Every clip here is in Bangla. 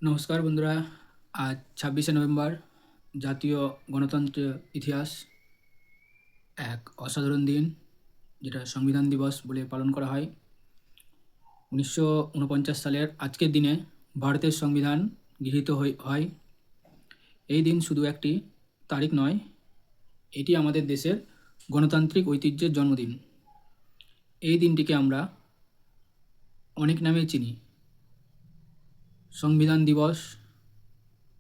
নমস্কার বন্ধুরা। আজ ২৬শে নভেম্বর, জাতীয় গণতন্ত্রের ইতিহাস। এক অসাধারণ দিন, যেটা সংবিধান দিবস বলে পালন করা হয়। ১৯৪৯ সালের আজকের দিনে ভারতের সংবিধান গৃহীত হয়। এই দিন শুধু একটি তারিখ নয়, এটি আমাদের দেশের গণতান্ত্রিক ঐতিহ্যের জন্মদিন। এই দিনটিকে আমরা অনেক নামেই চিনি: সংবিধান দিবস,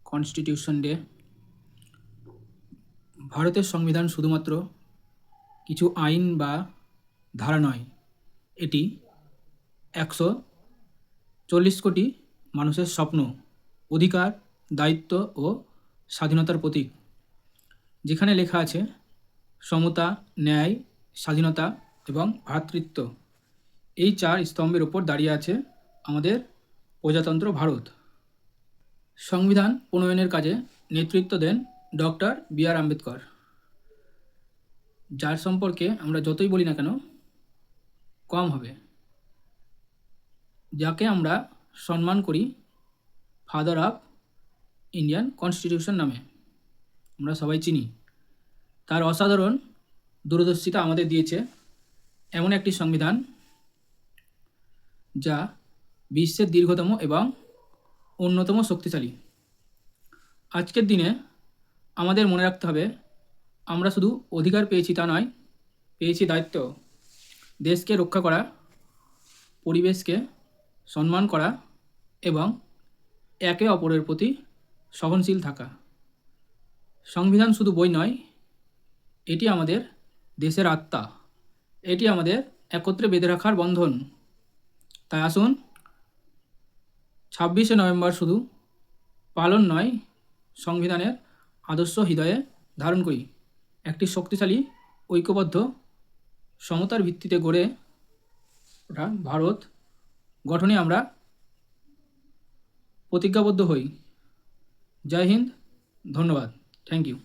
কনস্টিটিউশন ডে। ভারতের সংবিধান শুধুমাত্র কিছু আইন বা ধারা নয়, এটি ১৪০ কোটি মানুষের স্বপ্ন, অধিকার, দায়িত্ব ও স্বাধীনতার প্রতীক। যেখানে লেখা আছে সমতা, ন্যায়, স্বাধীনতা এবং ভ্রাতৃত্ব। এই ৪ স্তম্ভের ওপর দাঁড়িয়ে আছে আমাদের প্রজাতন্ত্র ভারত। সংবিধান প্রণয়নের কাজে নেতৃত্ব দেন ডক্টর বি.আর. আম্বেদকর, যার সম্পর্কে আমরা যতই বলি না কেন কম হবে। যাকে আমরা সম্মান করি ফাদার অফ ইন্ডিয়ান কনস্টিটিউশন নামে, আমরা সবাই চিনি। তার অসাধারণ দূরদর্শিতা আমাদের দিয়েছে এমন একটি সংবিধান যা বিশ্বের দীর্ঘতম এবং অন্যতম শক্তিশালী। আজকের দিনে আমাদের মনে রাখতে হবে, আমরা শুধু অধিকার পেয়েছি তা নয়, পেয়েছি দায়িত্ব। দেশকে রক্ষা করা, পরিবেশকে সম্মান করা এবং একে অপরের প্রতি সহনশীল থাকা। সংবিধান শুধু বই নয়, এটি আমাদের দেশের আত্মা, এটি আমাদের একত্রে বেঁধে রাখার বন্ধন। তাই আসুন ২৬শে নভেম্বর শুধু পালন নয়, সংবিধানের আদর্শ হৃদয়ে ধারণ করি। একটি শক্তিশালী, ঐক্যবদ্ধ, সমতার ভিত্তিতে গড়ে ওঠা ভারত গঠনে আমরা প্রতিজ্ঞাবদ্ধ হই। জয় হিন্দ, ধন্যবাদ, থ্যাংক ইউ।